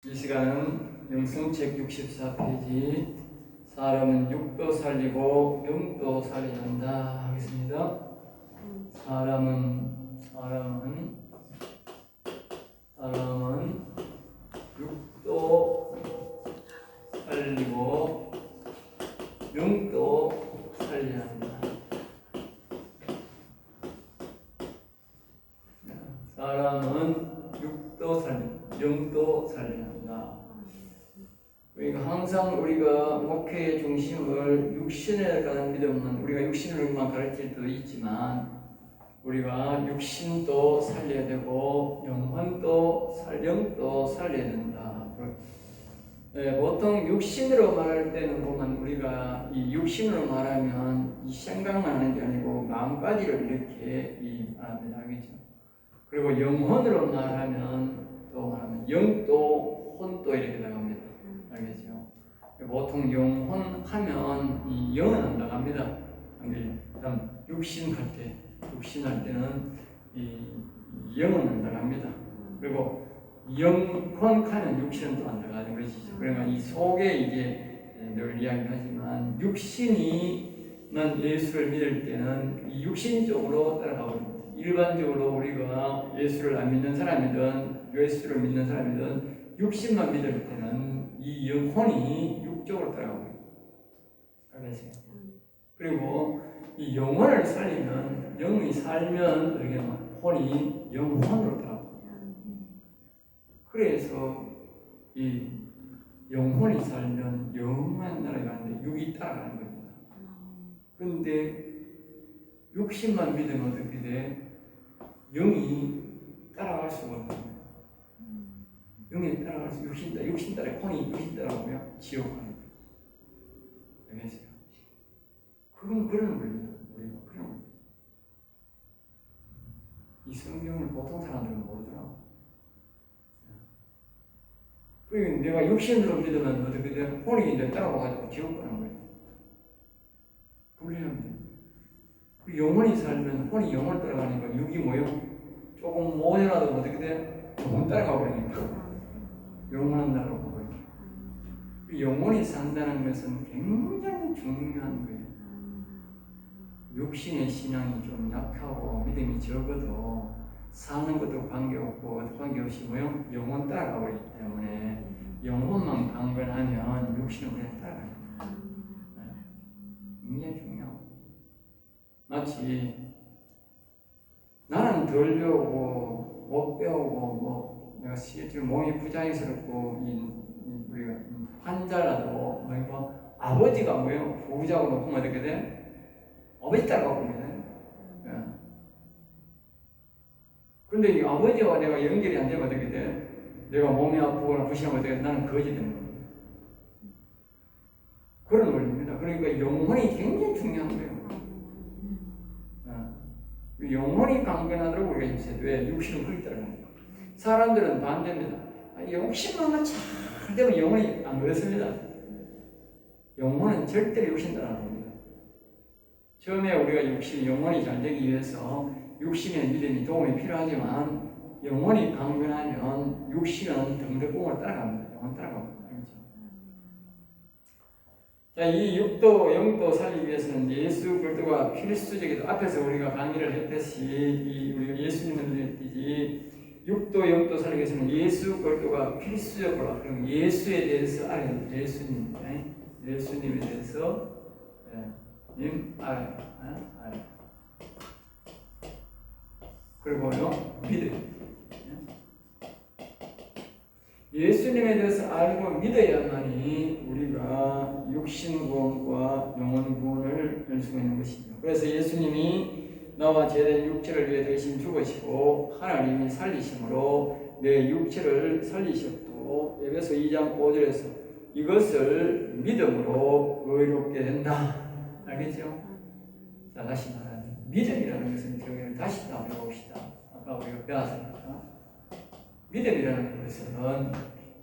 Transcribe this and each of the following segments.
이 시간은 영성책 64페이지 사람은 육도 살리고 영도 살려야 한다 하겠습니다. 사람은 육도 살리고 영도 살려야 한다. 사람은 육도 살리고 영도 살려야 한다. 그러니까 항상 우리가 목회의 중심을 육신에 관한 믿음은 우리가 육신으로만 가르칠 때도 있지만 우리가 육신도 살려야 되고 영도 살려야 된다. 보통 육신으로 말할 때는 보면 우리가 이 육신으로 말하면 이 생각만 하는 게 아니고 마음까지를 이렇게 말합니다. 알겠죠? 그리고 영혼으로 말하면 또 말하면 영도 혼도 이렇게 나갑니다. 알겠죠? 보통 영혼 하면 이 영은 안 나갑니다. 그다음 육신 할 때는 이 영은 안 나갑니다. 그리고 영혼 하면 육신은 또 안 나가는 것이죠. 그러니까 이 속에 이제 늘 이야기하지만 육신이만 예수를 믿을 때는 이 육신 쪽으로 따라가고 있습니다. 일반적으로 우리가 예수를 안 믿는 사람이든 예수를 믿는 사람이든 육신만 믿을 때는 이 영혼이 육적으로 따라가고 있습니다. 알겠어요? 그리고 이 영혼을 살리면 영이 살면 어떻게 혼이 영혼으로 따라가고 그래서 이 영혼이 살면 영원한 나라에 가는데 육이 따라가는 겁니다. 그런데 육신만 믿으면 어떻게 돼? 영이 따라갈 수가 없는 거예요. 영이 따라갈 수 육신 따라 혼이 육신 따라가고요 지옥 가는 거예요. 알겠어요? 그런 원리입니다. 우리가 그런 원리. 이 성경을 보통 사람들은 모르더라고. 그리고 내가 육신으로 믿으면 어떻게 돼? 혼이 이제 따라와가지고 지옥 가는 거예요. 분리합니다. 영혼이 살면 혼이 영혼을 따라가니까 육이 뭐요? 조금 모자라도 어떻게 돼? 영혼 따라가 버리니까 영원한 나라로 가버리니까 영혼이 산다는 것은 굉장히 중요한 거예요. 육신의 신앙이 좀 약하고 믿음이 적어도 사는 것도 관계없고 관계없이 뭐요? 영혼 따라가 버리기 때문에 영혼만 강건하면 육신은 그냥 따라가요. 굉장히 중요하고 마치 나는 덜 배우고 못 배우고 내가 실제로 몸이 부자연스럽고 우리가 환자라도 아버지가 뭐예요? 부자고 놓고 어떻게 돼? 아버지 따라가고 있네. 그런데 이 아버지와 내가 연결이 안 되면 어떻게 돼? 내가 몸이 아프거나 부실하면 어떻게 돼? 나는 거지 되는 거예요. 그런 원리입니다. 그러니까 영혼이 굉장히 중요한 거예요. 영혼이 강건하도록 우리가 힘써야 돼. 왜? 육신은 그렇게 따라가는 거예요. 사람들은 반대입니다. 육신만 잘 되면 영혼이 안 그렇습니다. 영혼은 절대로 육신 따라가는 겁니다. 처음에 우리가 영혼이 잘 되기 위해서 육신의 믿음이 도움이 필요하지만 영혼이 강건하면 육신은 등대공을 따라갑니다. 영혼 따라갑니다. 자, 이 육도, 영도 살리기 위해서는 예수 그리스도가 필수적이다. 앞에서 우리가 강의를 했듯이 우리가 예수님을 했듯이 육도, 영도 살리기 위해서는 예수 그리스도가 필수적으로 그럼 예수에 대해서 알아야 됩니다. 예수님에 대해서 알아야 돼요. 그리고요 믿어요. 예수님에 대해서 알고 믿어야만이 우리가 육신 구원과 영혼 구원을 할 수가 있는 것이죠. 그래서 예수님이 나와 죄된 육체를 위해 대신 죽으시고 하나님이 살리심으로 내 육체를 살리셨고 에베소 2장 5절에서 이것을 믿음으로 의롭게 된다. 알겠죠? 자, 다시 말하면 믿음이라는 것은 저기를 다시 한번 배워봅시다. 아까 우리가 배웠으니까. 믿음이라는 것은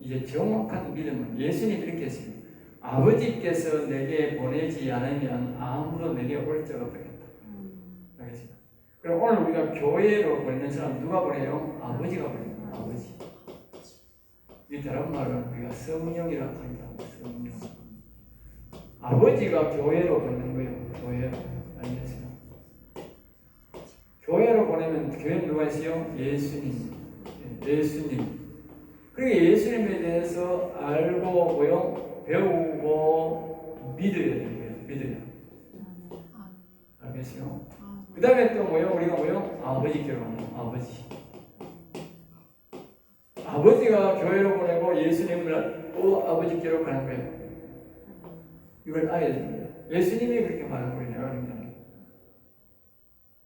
이제 정확한 믿음은 예수님이 이렇게 했어요. 아버지께서 내게 보내지 않으면 아무도 내게 올 자가 없겠다. 알겠습니다. 그럼 오늘 우리가 교회로 보내는 사람 누가 보내요? 아버지가 보내요. 아버지. 이 다른 말은 우리가 성령이라고 한다고. 성령. 아버지가 교회로 보내는 거예요. 교회로. 알겠어요? 교회로 보내면 교회는 누가 있어요? 예수님. 예수님. 그리고 예수님에 대해서 알고 뭐요? 배우고 믿어야 되는 거예요. 믿어야. 알겠어요? 그 다음에 또 뭐요? 우리가 뭐요? 아버지 교회로 아버지. 아버지가 교회로 보내고 예수님을 또 아버지 교회로 가는 거예요. 이걸 알아야 됩니다. 예수님이 그렇게 말한 거예요. 내가 그런 게 아니에요.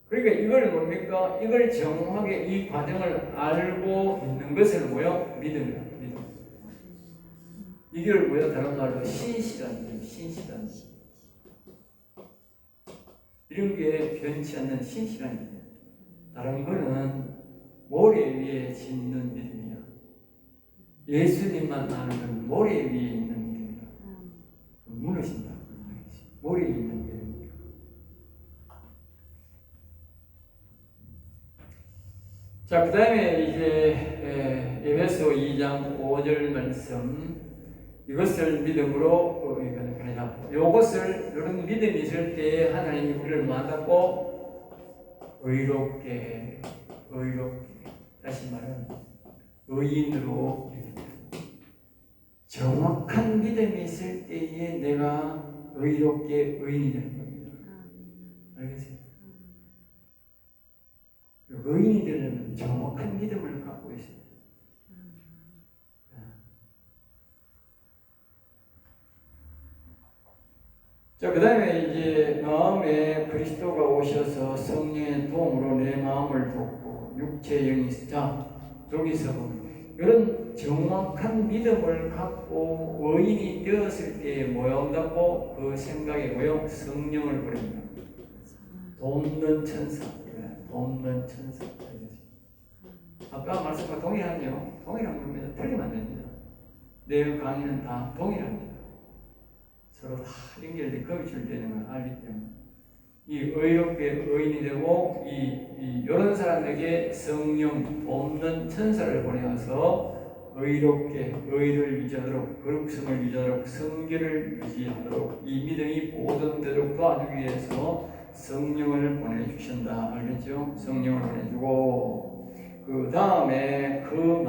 그러니까 이걸 뭡니까? 이걸 정확하게 이 과정을 알고 있는 것을 뭐요? 믿음이다. 믿음. 이걸 뭐요? 다른 말로 신실한 거예요. 신실한 거. 이런 게 변치 않는 신실한 거예요. 다른 거는 모래 위에 짓는 믿음이야. 예수님만 아는 건 모래 위에 있는 믿음이야. 무너진다. 모래 위에 있는 믿음. 자, 그 다음에 이제 에베소 2장 5절 말씀, 이것을 믿음으로 가자. 이것을 이런 믿음이 있을 때 하나님이 우리를 만났고 의롭게 다시 말하면 의인으로 정확한 믿음이 있을 때에 내가 의롭게 의인이 되는 겁니다. 알겠어요? 의인이 되려면 정확한 믿음을 갖고 있어요. 자, 그 다음에 이제 마음에 그리스도가 오셔서 성령의 도움으로 내 마음을 돕고 육체 영이 자, 여기서 이런 정확한 믿음을 갖고 의인이 되었을 때에 뭐야 온다고? 그 생각에 뭐요? 성령을 보냅니다. 돕는 천사. 돕는 천사. 아까 말씀과 동일하죠? 동일한 겁니다. 틀리면 안 됩니다. 내 강의는 다 동일합니다. 서로 다 연결돼 거미줄되는 걸 알기 때문에 이 의롭게 의인이 되고 이런 사람에게 성령 돕는 천사를 보내어서 의롭게 의를 유지하도록 거룩성을 유지하도록 성결을 유지하도록 이 믿음이 보존되도록 도와주기 위해서 성령을 보내주신다. 알겠죠? 성령을 보내주고 그 다음에 그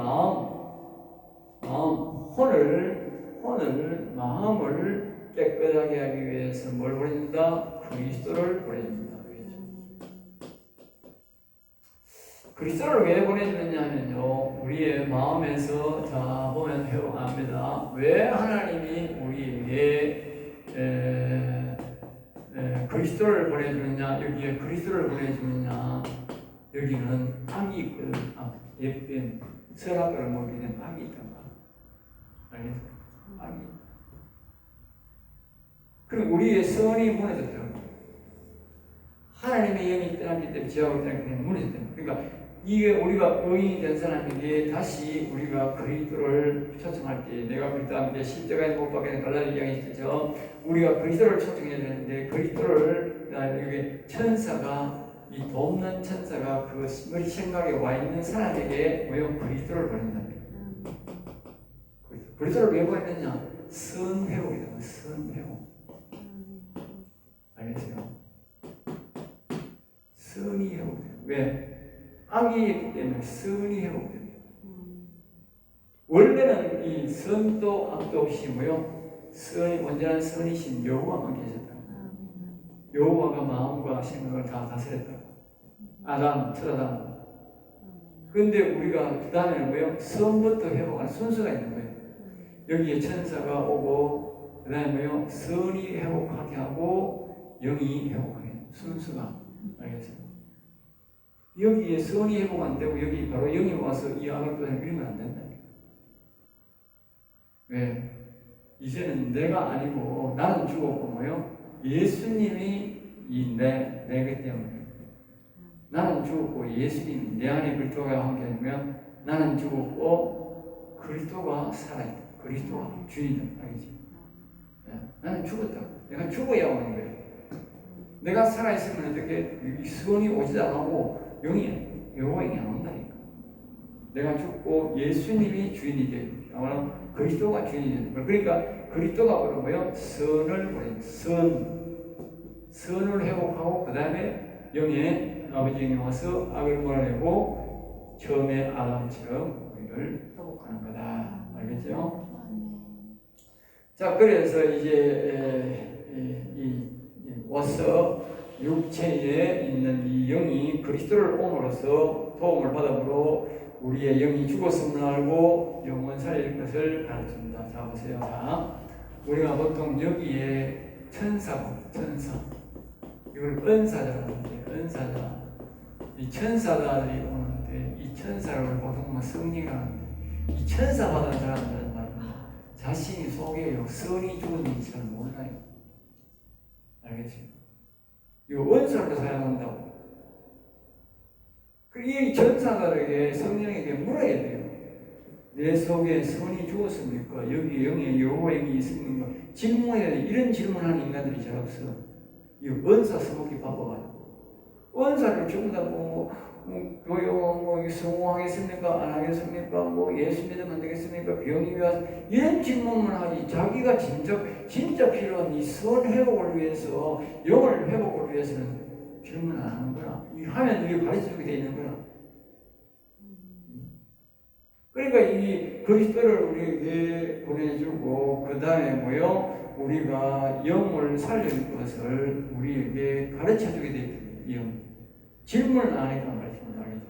마음을 깨끗하게 하기 위해서 뭘 보내준다? 그리스도를 보내준다. 그리스도를 왜 보내주느냐 하면요, 우리의 마음에서 자 보면 회복합니다. 왜 하나님이 우리에게 그리스도를 보내주느냐, 여기에 그리스도를 보내주느냐, 여기는 악이 있거든. 예쁜 선악과를 먹이는 악이 있단 말이야. 알겠어요? 악이. 그리고 우리의 선이 무너졌다고. 하나님의 영이 떠났기 때문에 지하고 떠났기 때문에 무너졌다고. 그러니까 이게 우리가 의인이 된 사람에게 다시 우리가 그리스도를 초청할 때 내가 그리스도와 함께 십자가에 못 박혀 갈라디 2장에 있죠. 우리가 그리스도를 초청해야 되는데 그리스도를 여기 천사가 이 돕는 천사가 그 우리 생각에 와 있는 사람에게 뭐요? 그리스도를 보낸다. 그리스도를 왜 보냈느냐? 선회복이다. 선회복. 알겠어요? 선이 회복돼요. 왜? 악이 있기 때문에 선이 회복돼요. 원래는 이 선도 악도 없이 뭐요? 선이 온전한 선이신 여호와만 계셨다. 여호와가 마음과 생각을 다 다스렸다. 아담, 첫아담. 그런데 우리가 그 다음에는 뭐요? 선부터 회복하는 순서가 있는 거예요. 여기에 천사가 오고 그 다음에 뭐요? 선이 회복하게 하고 영이 회복하게 해요. 순서가. 알겠어요? 여기에 선이 회복 안 되고 여기 바로 영이 와서 이 악을 또 이러면 안 된다. 왜? 이제는 내가 아니고 나는 죽었고 뭐요? 예수님이 내기 때문에 나는 죽었고 예수님이 내 안에 그리스도가 함께 하면 나는 죽었고 그리스도가 살아있다. 그리스도가 주인이다. 알겠지? 나는 죽었다고. 내가 죽어야 오는 거예요. 내가 살아있으면 어떻게 선이 오지 않고 영이 안 온다니까. 내가 죽고 예수님이 주인이 돼. 그리스도가 주인이 되는 거예요. 그러니까 그리스도가 뭐예요? 선을 보내요. 선을 회복하고 그 다음에 영의 아버지 영이 와서 악을 몰아내고 처음에 아담처럼 우리를 회복하는 거다. 알겠죠? 자, 그래서 이제 와서 육체에 있는 이 영이 그리스도를 옴으로써 도움을 받음으로 우리의 영이 죽었음을 알고 영원 살릴 것을 가르칩니다. 자, 보세요. 자, 우리가 보통 여기에 천사. 이걸 은사자라는데, 은사자. 이 천사들이 오는데, 이 천사를 보통 성령이라는데, 이 천사 받은 사람들은 말입니다. 자신이 속에 선이 죽었는지 잘 몰라요. 알겠지? 이거 은사로 사용한다고. 이 천사들에게 성령에게 물어야 돼요. 내 속에 선이 죽었습니까? 여기 영에 여호와의 있습니까? 질문해야 돼. 이런 질문하는 인간들이 잘 없어. 이 은사 써먹기 바빠가지고. 은사를 전부 다 교육, 성공하겠습니까? 안 하겠습니까? 예수 믿으면 안 되겠습니까? 병이 와서 이런 질문만 하지. 자기가 진짜 필요한 이 선 회복을 위해서, 영을 회복을 위해서는 질문 안 하는 거야. 하면 이게 가르쳐주게 돼 있는 거야. 그러니까 이 그리스도를 우리에게 보내주고, 그 다음에 우리가 영을 살릴 것을 우리에게 가르쳐주게 돼 있는 질문을 안 하니까 가르치면 알겠죠.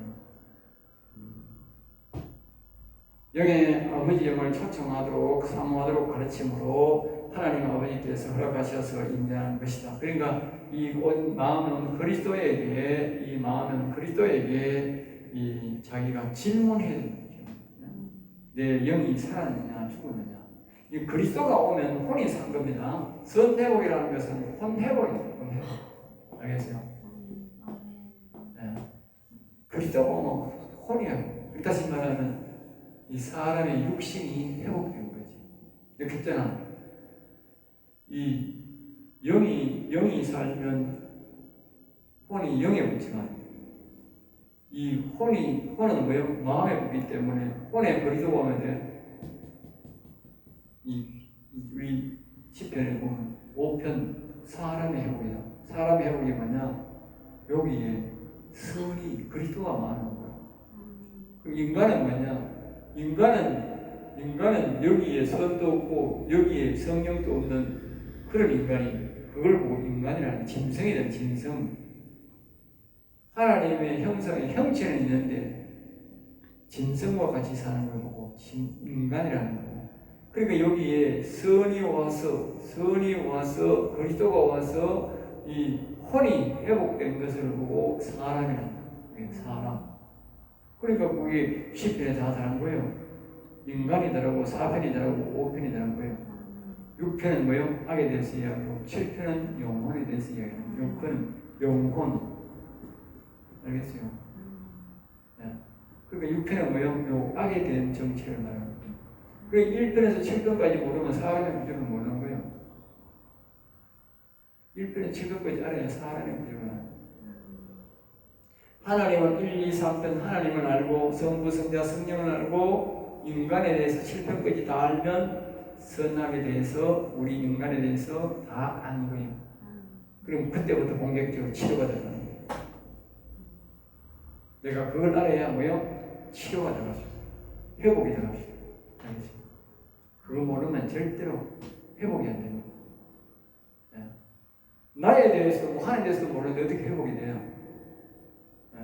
영의 아버지 영을 초청하도록 사모하도록 가르침으로 하나님 아버지께서 허락하셔서 인정하는 것이다. 그러니까 이 마음은 그리스도에게 자기가 질문해야 됩니다. 내 영이 살았느냐 죽었느냐. 이 그리스도가 오면 혼이 산 겁니다. 선회복이라는 것은 혼회복입니다. 혼회복. 알겠어요? 네. 그리스도가 오면 혼이에요. 다시 말하면 이 사람의 육신이 회복된 거지. 이렇게 했잖아. 이 영이 살면 혼이 영에 붙지만 이 혼은 뭐예요? 마음에 붙기 때문에 혼에 그리스도가 오면 돼. 우리 시편에 보면 5편 사람의 회복이다. 사람의 회복이 뭐냐? 여기에 선이 그리스도가 많은 거야. 그럼 인간은 뭐냐? 인간은 여기에 선도 없고 여기에 성령도 없는 그런 인간이 그걸 보고 인간이라는 짐승이든 짐승. 하나님의 형상의 형체는 있는데 짐승과 같이 사는 걸 보고 인간이라는 거예요. 그러니까 여기에 선이 와서 그리스도가 와서 이 혼이 회복된 것을 보고 사람이라는 거예요. 사람. 그러니까 그게 10편에 다 다른 거예요. 인간이 다르고 4편이 다르고 5편이 다른 거예요. 6편은 뭐예요? 악에 대해서 이야기하고 7편은 영혼에 대해서 이야기하고 6편은 영혼. 알겠어요? 네. 그러니까 6편은 뭐예요? 악에 대한 정체를 말하는 거예요. 그 1편에서 7편까지 모르면 사람의 구조를 모르는 거예요. 1편에 7편까지 알아야 사람의 구조를 알아요. 하나님은 1, 2, 3편 하나님을 알고 성부, 성자, 성령을 알고 인간에 대해서 7편까지 다 알면 선악에 대해서 우리 인간에 대해서 다 아는 거예요. 그럼 그때부터 본격적으로 치료가 들어가는 거예요. 내가 그걸 알아야 치료가 들어가죠. 회복이 들어가죠. 알겠죠? 그거 모르면 절대로 회복이 안 됩니다. 네. 나에 대해서 하나님에 대해서도 모르는데 어떻게 회복이 돼요? 네.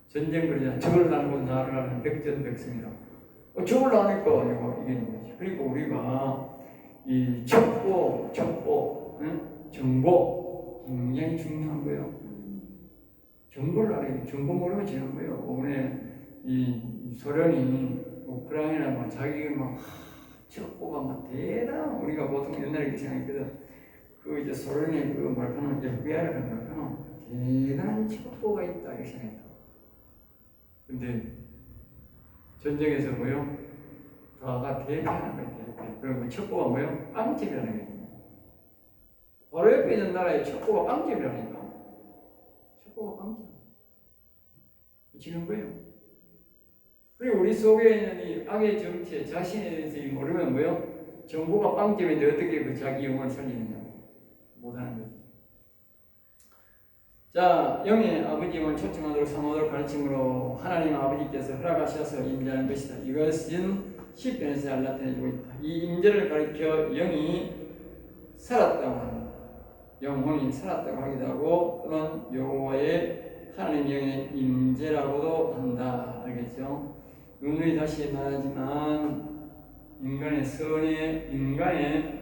전쟁 그러잖아요. 적을 나누고 나를 나누는 백전백승이라고. 적을 나누니까 이기는 거지. 그러니까 우리가 이 첩보, 정보 굉장히 중요한 거예요. 정보를 알아야 정보 모르면 지는 거예요. 이번에 이 소련이 우크라이나 자기 첩보가 대단. 우리가 보통 옛날에 이렇게 생각했거든. 이제 소련의 말하는 FBI라는 말하는 대단한 첩보가 있다 이렇게 생각했다. 근데 전쟁에서 다가 대패하는 거예요. 대패. 그리고 첩보가 빵집이라는 거예요. 바로 옆에 있는 나라의 첩보가 빵집이라니까. 첩보가 빵집. 지는 거예요. 그리고 우리 속에 있는 이 악의 정체, 자신에 대해서 모르면 뭐요? 정보가 빵점인데 어떻게 그 자기 영혼을 살리느냐? 못하는 거죠. 자, 영의 아버지임을 초청하도록 사모하도록 가르침으로 하나님 아버지께서 허락하셔서 임재하는 것이다. 이것은 시편에서 잘 나타내주고 있다. 이 임재를 가리켜 영이 살았다고 합니다. 영혼이 살았다고 하기도 하고 또는 여호와의 하나님 영의 임재라고도 한다. 알겠죠? 누누이 다시 말하지만 인간의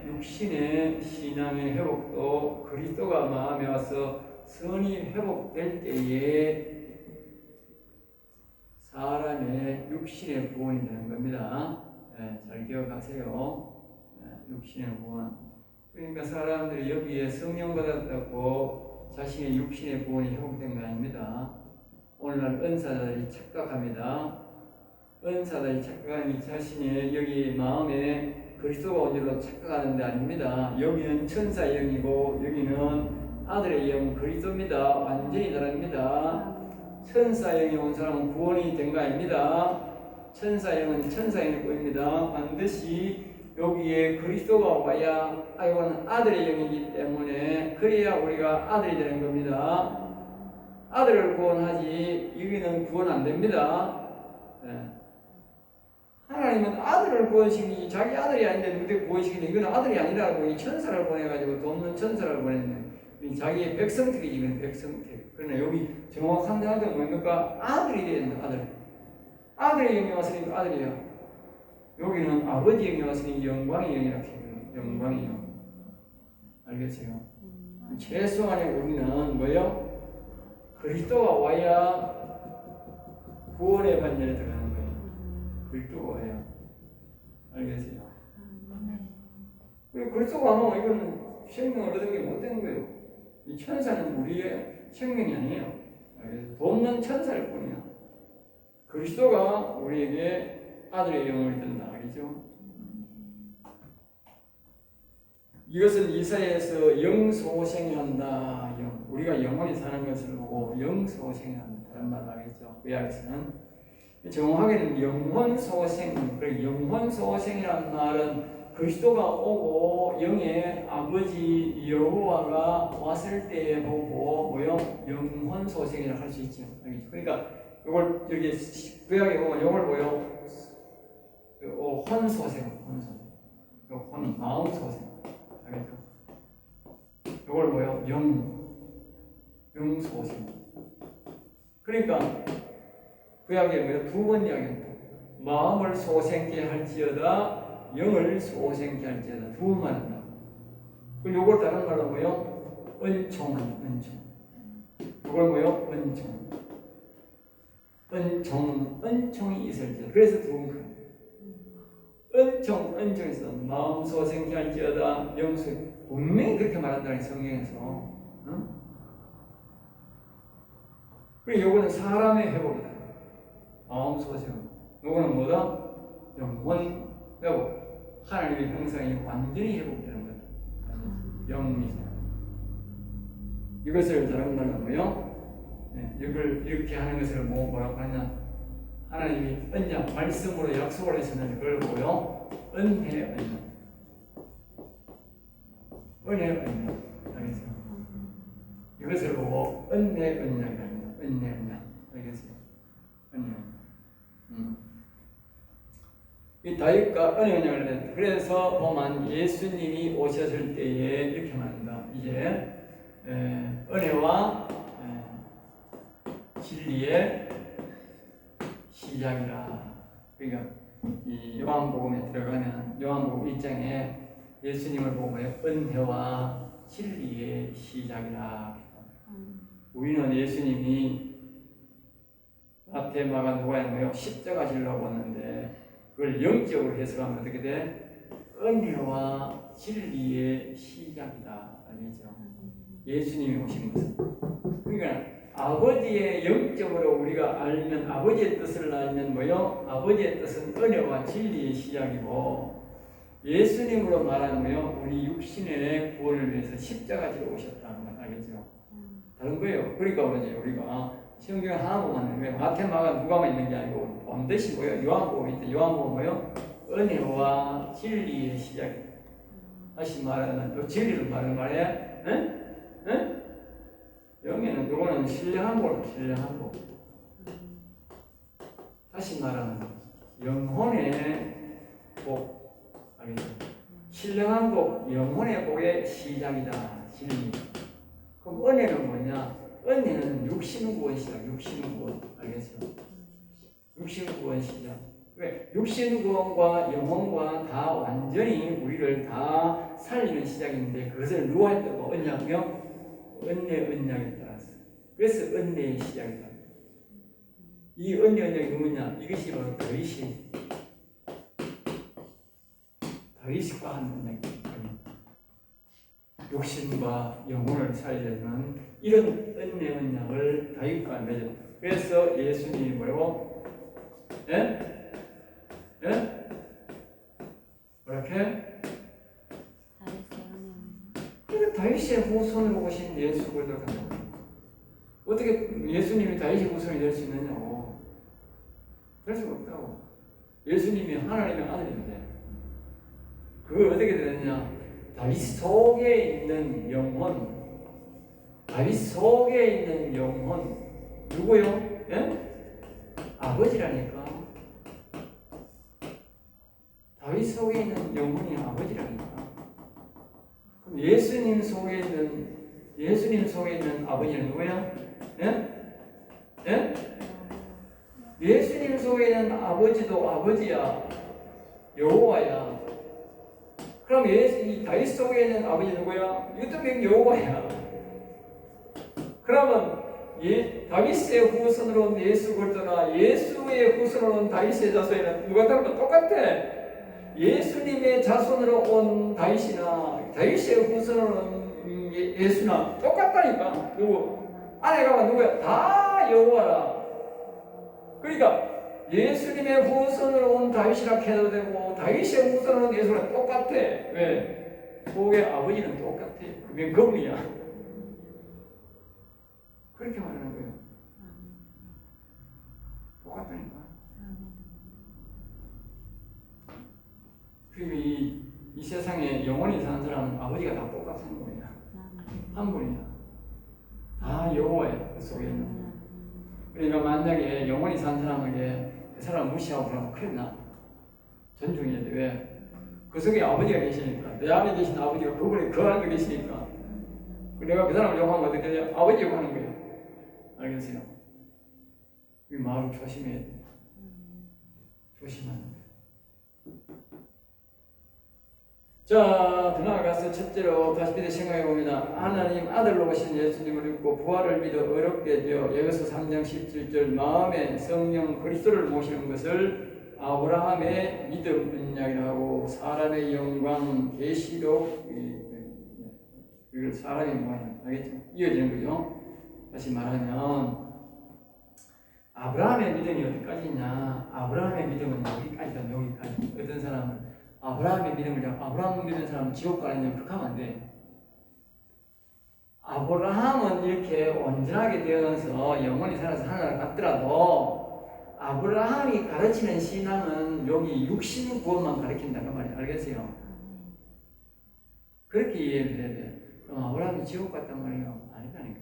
육신의 신앙의 회복도 그리스도가 마음에 와서 선이 회복될 때에 사람의 육신의 구원이 되는 겁니다. 잘 기억하세요. 육신의 구원. 그러니까 사람들이 여기에 성령 받았다고 자신의 육신의 구원이 회복된 거 아닙니다. 오늘날 은사들이 착각합니다. 은사들이 착각하니 자신의 여기 마음에 그리스도가 온 줄로 착각하는 데 아닙니다. 여기는 천사의 영이고 여기는 아들의 영 그리스도입니다. 완전히 다릅니다. 천사의 영이 온 사람은 구원이 된 거 아닙니다. 천사의 영은 천사의 영입니다. 반드시 여기에 그리스도가 와야 이거는 아들의 영이기 때문에 그래야 우리가 아들이 되는 겁니다. 아들을 구원하지 여기는 구원 안 됩니다. 하나님은 아들을 구원시키지 자기 아들이 아닌데 누구를 구원시키니 이건 아들이 아니라고 이 천사를 보내가지고 돕는 천사를 보냈네. 자기의 백성택이지 이건 백성택. 그러나 여기 정확한 단어가 뭡니까? 아들이 되야 된다. 아들의 영이 왔으니까 아들이야. 여기는 아버지 영이 왔으니 영광의 영이라고 해요. 영광의 영. 알겠어요? 최소한의 우리는 뭐요? 그리스도가 와야 구원의 반열에 들어가는 거예요. 그리스도가 와야. 알겠어요? 그리고 그리스도가 안 오면 이거는 생명을 얻은 게 못 된 거예요. 이 천사는 우리의 생명이 아니에요. 돕는 천사일 뿐이야. 그리스도가 우리에게 아들의 영을 든다. 알겠죠? 이것은 이사야에서 영소생이란다. 우리가 영원히 사는 것을 보고 영소생이란다. 다른 말을 하겠죠. 구약에서는 정확하게는 영혼소생. 그리고 영혼소생이라는 말은 그리스도가 오고 영의 아버지 여호와가 왔을 때에 보고 뭐요? 영혼소생이라고 할 수 있죠. 그러니까 이걸 여기 구약에 보면 이걸 뭐요? 혼소생, 마음소생. 알겠죠? 이걸 뭐요? 영소생. 그러니까 구약에 뭐요? 두 번 이야기했다. 마음을 소생케 할지어다. 영을 소생케 할지어다. 두 번 말한다. 그리고 요걸 다른 말로 뭐요? 은총. 요걸 뭐요? 은총이 있을지어다. 그래서 두 번. 은총에서 마음 소생케 할지어다. 영소. 분명히 그렇게 말한다는 성경에서. 응? 그리고 요거는 사람의 회복이다. 마음 소생. 요거는 뭐다? 영혼 회복. 하나님의 형상이 완전히 회복되는 거다. 영이죠. 이것을 다른 말로 뭐요? 이걸 이렇게 하는 것을 뭐라고 하냐? 하나님이 언약, 말씀으로 약속을 하셨는데 그걸 뭐요? 은혜. 알겠어요? 이것을 보고 은혜 언약이 아닙니다. 은혜 언약. 알겠어요? 이 다윗과 은혜 언약을 했다. 그래서 보면 예수님이 오셨을 때에 이렇게 말한다. 이제 은혜와 진리의 시작이라. 그러니까 이 요한복음에 들어가면 요한복음 1장에 예수님을 보고 은혜와 진리의 시작이라. 우리는 예수님이 마태, 마가, 누가에 십자가 지려고 왔는데 그걸 영적으로 해석하면 어떻게 돼? 은혜와 진리의 시작이다. 알겠죠? 예수님이 오신 것은. 그러니까 아버지의 영적으로 우리가 알면 아버지의 뜻을 알면 뭐요? 아버지의 뜻은 은혜와 진리의 시작이고 예수님으로 말하면 뭐요? 우리 육신의 구원을 위해서 십자가 지러 오셨다는 걸 알겠죠? 다른 거예요. 그러니까 뭐지? 우리가 성경 하나 보면 왜 마테마가 누가만 있는 게 아니고 반드시 뭐요? 요한복음이 있대. 요한복음 뭐요? 은혜와 진리의 시작이다. 다시 말하면 또 진리를 말해. 응? 응? 영에는 요거는 신령한 거로 신령한 거. 다시 말하면 영혼의 복. 알겠죠? 신령한 복, 영혼의 복의 시작이다. 진리. 그럼 은혜는 뭐냐? 은혜는 육신구원 시작. 육신구원. 알겠죠? 육신구원 시작. 왜? 육신구원과 영혼과 다 완전히 우리를 다 살리는 시작인데 그것을 누가 했다고? 언약이요? 언약에 따라서. 그래서 은혜의 시작이다. 이 언약이 누구냐? 이것이 바로 다윗과 한 언약입니다. 욕심과 영혼을 살리는 이런 은혜 언약을 다윗과 맺었다. 그래서 예수님이 뭐라고? 예? 예? 뭐렇게? 그러니까 다윗의 후손으로 오신 예수 그리스도를 간다고. 어떻게 예수님이 다윗의 후손이 될 수 있느냐고. 될 수가 없다고. 예수님이 하나님의 아들인데 그걸 어떻게 되느냐? 다윗 속에 있는 영혼, 다윗 속에 있는 영혼 누구요? 예? 아버지라니까. 다윗 속에 있는 영혼이 아버지라니까. 그럼 예수님 속에 있는 아버지는 누구야? 예? 예? 예수님 속에 있는 아버지도 아버지야. 여호와야. 그럼 이 다윗 속에 있는 아버지 누구야? 이것도 여호와야. 그러면 다윗의 후손으로 온 예수 그리스도나 예수의 후손으로 온 다윗의 자손이나 누가 다르면 똑같아. 예수님의 자손으로 온 다윗이나 다윗의 후손으로 온 예수나 똑같다니까. 누구? 아내가 누구야? 다 여호와라. 그러니까 예수님의 후손으로 온 다윗이라 해도 되고 다윗의 후손으로 온 예수랑 똑같아. 왜? 속의 아버지는 똑같아. 그게 검이야. 그렇게 말하는 거예요. 똑같다니까. 그리고 이 세상에 영원히 사는 사람은 아버지가 다 똑같은 거야. 한 분이야. 다 여호와야. 그 속에 있는 거. 그러니까 만약에 영원히 사는 사람에게 그 사람 무시하고 그러면 큰일 나. 존중해야 돼. 왜? 그 속에 아버지가 계시니까. 내 안에 계신 아버지가 그분이 그 안에 계시니까. 내가 그 사람을 욕하면 어떻게 돼요? 아버지 욕하는 거예요. 알겠어요? 이 마음 조심해야 돼. 조심하는 거예요. 자, 더 나아가서 첫째로 다시 생각해 봅니다. 하나님 아들로 오신 예수님을 믿고 부활을 믿어 어렵게 되어 에베소 3장 17절 마음에 성령 그리스도를 모시는 것을 아브라함의 믿음 언약이라고 사람의 영광 계시록 이걸 사람의 영광 알겠죠? 이어지는 거죠. 다시 말하면 아브라함의 믿음이 어디까지냐? 아브라함의 믿음은 여기까지다. 여기까지. 어떤 사람은 아브라함의 믿음을 잡고 아브라함 믿는 사람은 지옥 가느냐 그렇게 하면 안 돼. 아브라함은 이렇게 온전하게 되어서 영원히 살아서 하늘을 갔더라도 아브라함이 가르치는 신앙은 여기 육신 구원만 가르친다는 말이야. 알겠어요? 그렇게 이해를 해야 돼. 그럼 아브라함이 지옥 갔단 말이야? 아니다니까.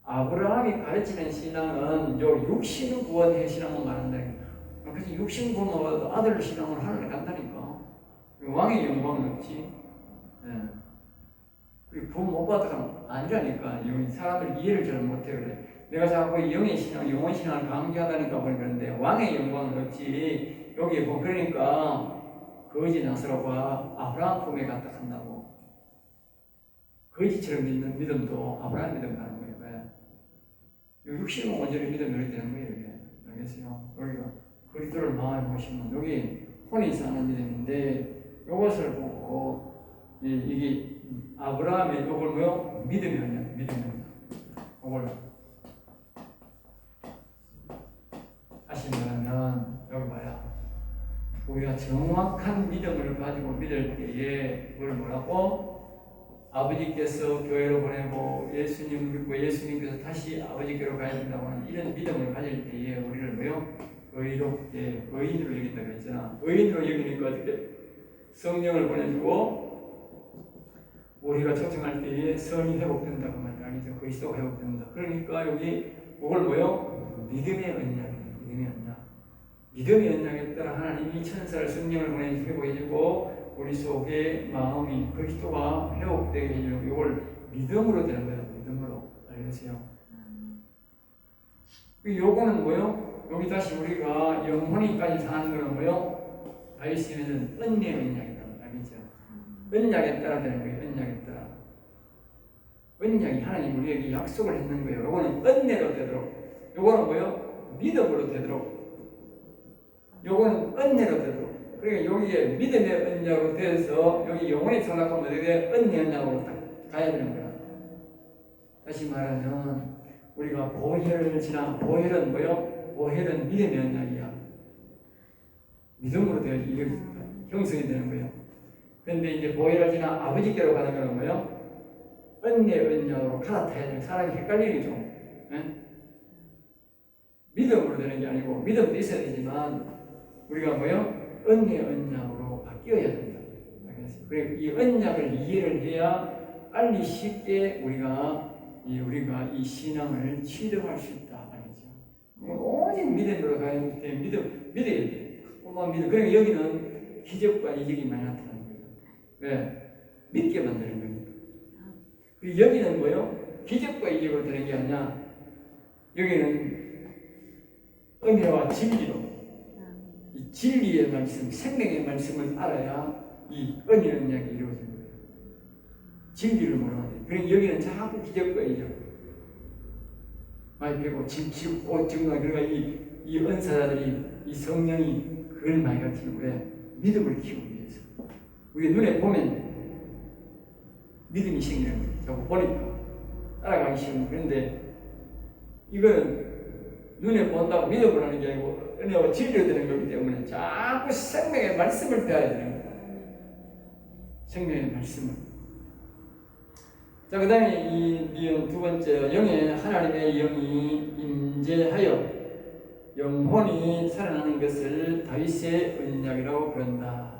아브라함이 가르치는 신앙은 요 육신 구원의 신앙만 말한다니까. 그래서 육신 구원만 봐도 아들 신앙으로 하늘에 간다니까. 왕의 영광은 없지. 네. 그리고 구원 못 받아가면 아니라니까. 사람들 이해를 잘 못해 그래. 내가 자꾸 영의 신앙, 영원 신앙을 강조하다니까 그러는데 왕의 영광은 없지. 여기 뭐 그러니까 거지 나사로가 아브라함 품에 갔다 한다고. 거지처럼 믿는 믿음도 아브라함 믿음 가는 거예요. 왜? 육신은 완전히 믿음이 이렇게 되는 거예요. 이게. 알겠어요? 여기가 그리스도를 마음에 모시면 여기 혼이 사는 믿음인데 이것을 보고 이게 아브라함의 이걸 뭐요? 믿음이었냐? 믿음이었냐? 이걸 다시 말하면 여기 봐요. 우리가 정확한 믿음을 가지고 믿을 때에 그걸 뭐라고? 아버지께서 교회로 보내고 예수님 믿고 예수님께서 다시 아버지께로 가야 된다고 하는 이런 믿음을 가질 때에 우리를 뭐요? 의롭게 의인으로 여긴다고 했잖아. 의인으로 여기니까 어떻게? 성령을 보내주고 우리가 초청할 때에 선이 회복된다고 말이야. 알겠죠? 그리스도가 회복된다. 그러니까 여기 그걸 뭐요? 믿음의 언약이에요. 믿음의 언약. 믿음의 언약에 따라 하나님이 천사를 성령을 보내주고 회복해주고 우리 속에 마음이 그리스도가 회복되게 해주고 이걸 믿음으로 되는 거예요. 믿음으로. 알겠어요? 요거는 뭐요? 여기 다시 우리가 영혼이까지 사는 거는 뭐요? 다윗에는 은혜의 언약이다. 알겠죠? 언약에 따라 되는 거예요. 언약에 따라. 언약이 하나님 우리에게 약속을 했는 거예요. 요거는 은혜로 되도록. 요거는 뭐요? 믿음으로 되도록. 요거는 은혜로 되도록. 그러니까 여기에 믿음의 언약으로 돼서 여기 영혼이 생각하면 어떻게 돼? 은혜의 언약으로 딱 가야 되는 거야. 다시 말하면 우리가 보혈을 지나 보혈은 뭐요? 보혈은 믿음의 언약이야. 믿음으로 되어 이게 형성이 되는 거예요. 그런데 이제 보혈을 지나 아버지께로 가는 거는 뭐요? 은혜의 언약으로 갈아타야 돼요. 사람이 헷갈리게 좀. 네? 믿음으로 되는 게 아니고 믿음도 있어야 되지만 우리가 뭐요? 은혜의 언약으로 바뀌어야 된다. 알겠어요? 그리고 이 언약을 이해를 해야 빨리 쉽게 우리가 이 신앙을 취득할 수 있다. 알겠죠? 오직 믿음으로 가야 되기 때문에 믿어야 돼. 그만 믿어. 그러니까 여기는 기적과 이적이 많이 나타나는 거예요. 왜? 믿게 만드는 거예요. 그리고 여기는 뭐요? 기적과 이적으로 되는 게 아니야. 여기는 은혜와 진리로 이 진리의 말씀, 생명의 말씀을 알아야 이 은혜의 언약이 이루어지는 거예요. 진리를 몰라야 돼. 그러니까 여기는 자꾸 기적과 이적 많이 배고 지고 정말 그러니까 이 은사자들이 이 성령이 그걸 많이 가르치는 거예요. 믿음을 키우기 위해서. 우리 눈에 보면 믿음이 생기는 거예요. 자꾸 보니까 따라가기 쉬운. 그런데 이거는 눈에 본다고 믿음을 하는 게 아니고 은혜와 진리가 되는 거기 때문에 자꾸 생명의 말씀을 배워야 되는 거예요. 생명의 말씀을. 자, 그 다음에 이 두 번째, 영의 하나님의 영이 임재하여 영혼이 살아나는 것을 다윗의 언약이라고 부른다.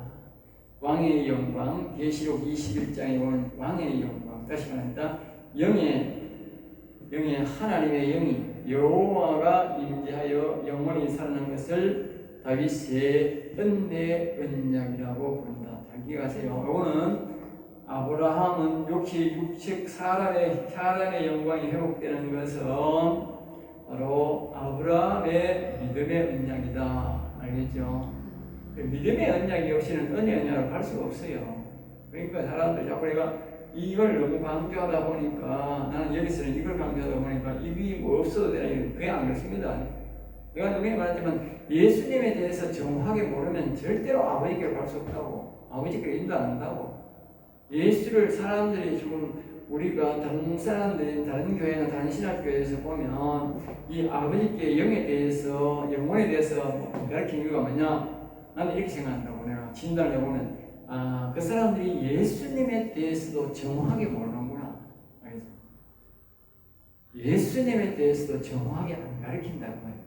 왕의 영광, 계시록 21장에 보면 왕의 영광. 다시 말합니다. 영의 하나님의 영이 여호와가 임재하여 영혼이 살아난 것을 다윗의 은혜 언약이라고 부른다. 잘 기억하세요. 이거는 아브라함은 육식 사람의 영광이 회복되는 것은 바로 아브라함의 믿음의 언약이다. 알겠죠? 믿음의 언약이 없이는 은혜 언약을 갈 수가 없어요. 그러니까 사람들이 자꾸 내가 이걸 너무 강조하다 보니까 나는 여기서는 이걸 강조하다 보니까 이게 뭐 없어도 되나 그게 안 그렇습니다. 내가 분명히 말하지만 예수님에 대해서 정확하게 모르면 절대로 아버지께로 갈 수 없다고. 아버지께로 인도 안 한다고. 예수를 사람들이 지금 우리가 다른 사람들이 다른 교회나 다른 신학교에서 보면 이 아버지께 영에 대해서 영혼에 대해서 가르치는 이유가 뭐냐? 나는 이렇게 생각한다고. 내가 진단을 해보면 그 사람들이 예수님에 대해서도 정확하게 모르는구나. 알겠죠? 예수님에 대해서도 정확하게 안 가르친다고 말이에요.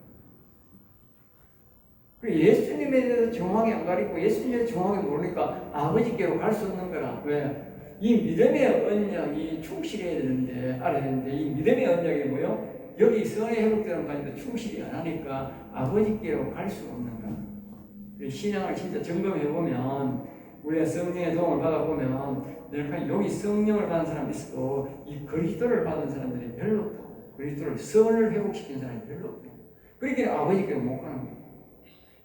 그리고 예수님에 대해서 정확하게 안 가르치고 예수님에 대해서 정확하게 모르니까 아버지께로 갈 수 없는 거라. 왜? 이 믿음의 언약이 충실해야 되는데, 알아야 되는데, 이 믿음의 언약이 뭐요? 여기 선의 회복되는 것까지도 충실이 안 하니까 아버지께로 갈 수 없는 거야. 신앙을 진짜 점검해보면, 우리가 성령의 도움을 받아보면, 늘 여기 성령을 받은 사람이 있어도 이 그리스도를 받은 사람들이 별로 없다고. 그리스도를 선을 회복시킨 사람이 별로 없다고. 그러니까 아버지께로 못 가는 거예요.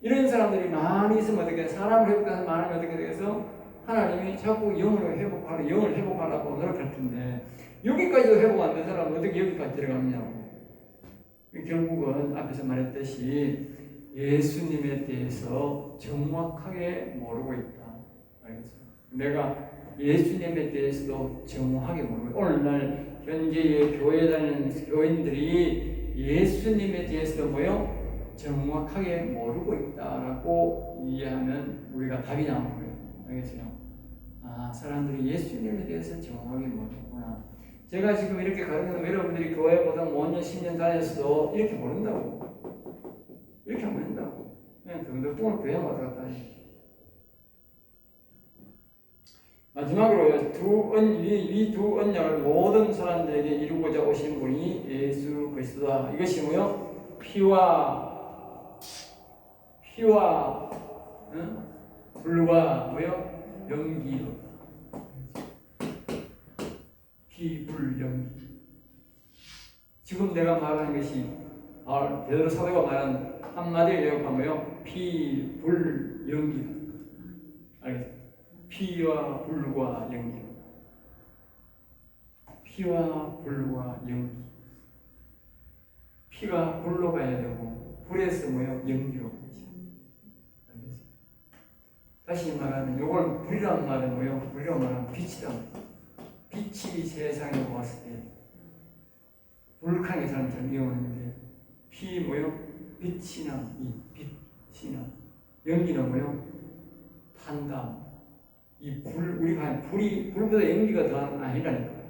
이런 사람들이 많이 있으면 어떻게 사람을 회복하는 많으면 어떻게 되겠어? 하나님이 자꾸 영을 회복하라고 노력할 텐데 여기까지도 회복 안 된 사람은 어떻게 여기까지 들어가느냐고. 결국은 앞에서 말했듯이 예수님에 대해서 정확하게 모르고 있다. 알겠어요? 내가 예수님에 대해서도 정확하게 모르고 오늘날 현재의 교회 다니는 교인들이 예수님에 대해서도 뭐요? 정확하게 모르고 있다라고 이해하면 우리가 답이 나오는 거예요. 알겠어요? 사람들이 예수님에 대해서 정확하게 모르구나. 제가 지금 이렇게 가르치는 여러분들이 교회 보다 5년, 10년 다녔어도 이렇게 모른다고. 이렇게 안 모른다고. 그냥 등등등을 교회 왔다 갔다 해. 마지막으로 이 두 언약을 모든 사람들에게 이루고자 오신 분이 예수 그리스도다. 이것이 뭐요? 피와 불과 뭐요? 연기로. 피, 불, 연기. 지금 내가 말하는 것이 베드로 사도가 말한 한마디로 요약하면 뭐요? 피, 불, 연기. 알겠어요? 피와 불과 연기. 피와 불과 연기. 피가 불로 가야 되고 불에서 뭐요? 연기로 가죠. 알겠어요? 다시 말하면 이걸 불이란 말은 뭐요? 불이란 말은 빛이다. 빛이 세상에 왔을 때 불칸의 사람처럼 이어오는데 피 뭐요? 빛이나 이 빛이나 연기는 뭐요? 탄다. 이 우리가 불보다 연기가 더 아니라니까.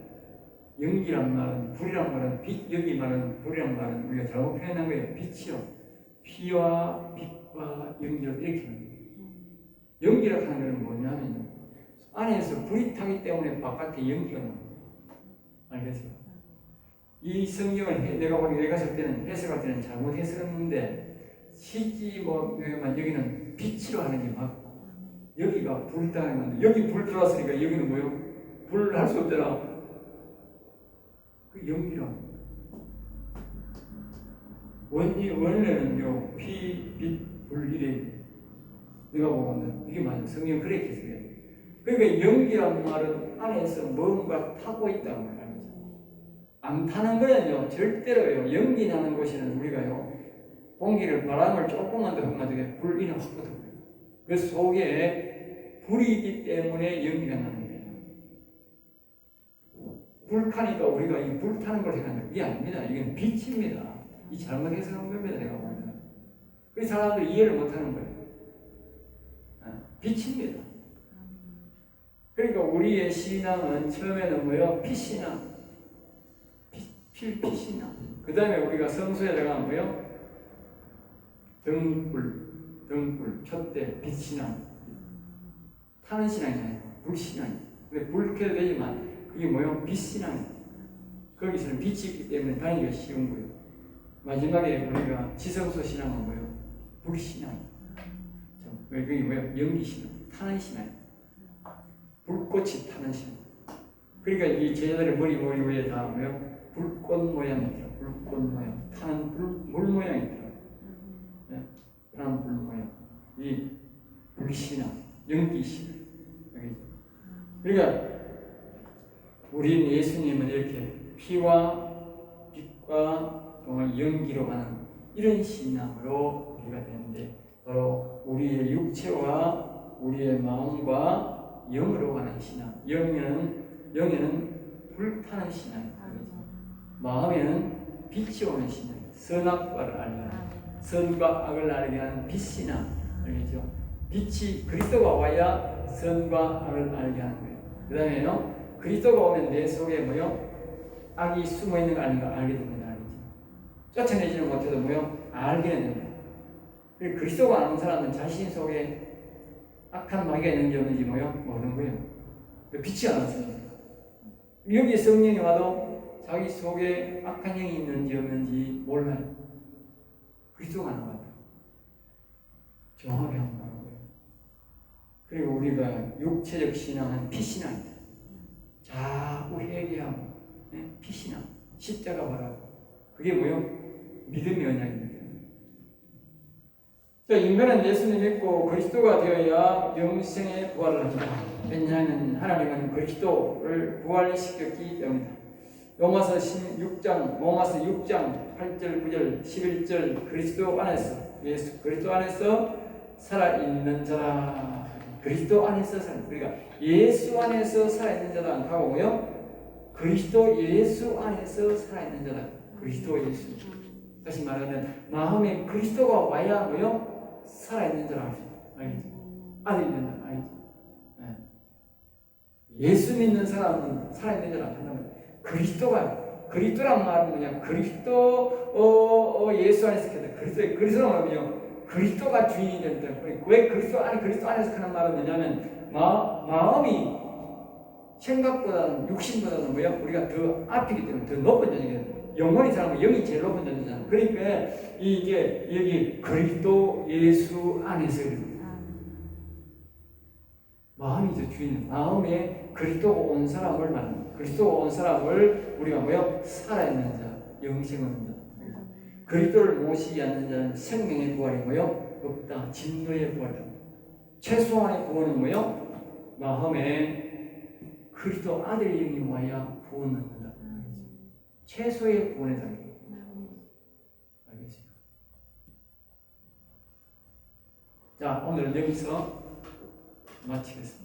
연기란 말은 불이란 말은 빛, 여기 말은 불이란 말은 우리가 잘못 표현한 거예요. 빛이요. 피와 빛과 연기로 이렇게 하는 거예요. 연기라고 하는 것은 뭐냐면 안에서 불이 타기 때문에 바깥에 연기가 나옵니다. 알겠어요? 이 성경을 내가 봤을 때는 해석할 때는 잘못 해석했는데 실제 여기는 빛으로 하는 게 맞고 여기가 불 따르는 여기 불 들어왔으니까 여기는 뭐요? 불 할 수 없잖아. 그 연기라. 원래는요 피, 빛, 불 이래. 내가 보면 이게 맞아. 성경 그렇게 해석해. 그러니까 연기란 말은 안에서 뭔가 타고 있다는 말 아니죠. 안 타는 거는요 절대로요 연기 나는 곳에는 우리가요 공기를 바람을 조금만 더 흩어지게 불이 확 붙어요. 그 속에 불이 있기 때문에 연기가 나는 거예요. 불 타니까 우리가 이 불 타는 걸 생각하는데 그게 아닙니다. 이건 빛입니다. 이 잘못 해석한 겁니다. 내가 보면. 그 사람들이 이해를 못하는 거예요. 빛입니다. 그러니까 우리의 신앙은 처음에는 뭐요? 빛신앙. 빛신앙. 그 다음에 우리가 성수에 들어가면 뭐요? 등불, 촛대, 빛신앙. 타는 신앙이잖아요. 불신앙. 근데 불 켜도 되지만 그게 뭐요? 빛신앙. 거기서는 빛이 있기 때문에 다니기가 쉬운 거예요. 마지막에 우리가 지성소 신앙은 뭐요? 불신앙. 그게 뭐요? 연기신앙. 타는 신앙. 불꽃이 타는 신앙. 그러니까 이 제자들의 머리 위에 다 뭐요? 불꽃 모양이 있더라. 불꽃 모양. 타는 물 모양이 있더라. 네? 타는 불 모양. 이 불신앙. 연기신앙. 그러니까 우리는 예수님은 이렇게 피와 빛과 연기로 가는 이런 신앙으로 우리가 되는데 바로 우리의 육체와 우리의 마음과 영으로 가는 신앙. 영에는 불타는 신앙. 마음에는 빛이 오는 신앙. 선악과를 알게 하는 선과 악을 알게 하는 빛신앙. 알겠죠? 빛이 그리스도가 와야 선과 악을 알게 하는 거예요. 그 다음에요 그리스도가 오면 내 속에 뭐요? 악이 숨어 있는 거 아닌가 알게 됩니다. 알겠죠? 쫓아내지는 못해도 뭐요? 알게는 됩니다. 그리고 그리스도가 아는 사람은 자신 속에 악한 마귀가 있는지 없는지 뭐요? 모르는 거예요. 빛이 안 왔습니다. 여기 성령이 와도 자기 속에 악한 영이 있는지 없는지 몰라요. 그리스도가 안 와요. 정확히 한 거예요. 그리고 우리가 육체적 신앙은 피신앙입니다. 자꾸 회개하고 피신앙, 십자가 바라고 그게 뭐요? 믿음의 언약입니다. 자, 인간은 예수님 믿고 그리스도가 되어야 영생에 부활을 합니다. 왜냐하면 하나님은 그리스도를 부활시켰기 때문이다. 로마서 6장 8절, 9절, 11절 그리스도 안에서 예수 그리스도 안에서 살아있는 자라. 그리스도 안에서 살아있는 그러니까 예수 안에서 살아있는 자다 안 하고 뭐요? 그리스도 예수 안에서 살아있는 자다. 그리스도 예수. 다시 말하면 마음에 그리스도가 와야 뭐요? 살아있는 자라 할 수 있다. 알겠죠? 아들이 된다. 알겠죠? 네. 예수 믿는 사람은 살아있는 자라 한다면 그리스도란 말은 뭐냐? 예수 안에서 했다. 그리스도란 말은요. 그리스도가 주인이 된다. 왜 그리스도 안에서 하는 말은 뭐냐면 마음이 생각보다는 육신보다는 뭐야? 우리가 더 앞이기 때문에 더 높은 존재거든. 영혼이 사람은 영이 제일 높은 존재잖아. 그러니까 이게 여기 그리스도 예수 안에서 마음이 저 주인, 마음에 그리스도가 온 사람을 만나. 그리스도가 온 사람을 우리가 뭐야? 살아있는 자, 영생을 얻는 자. 그리스도를 모시지 않는 자는 생명의 부활이 뭐요? 없다. 진노의 부활이다. 최소한의 구원은 뭐요? 마음에 그리스도 아들의 영이 와야 구원을 얻는다. 최소의 구원의 단계. 알겠습니까? 자, 오늘은 여기서 마치겠습니다.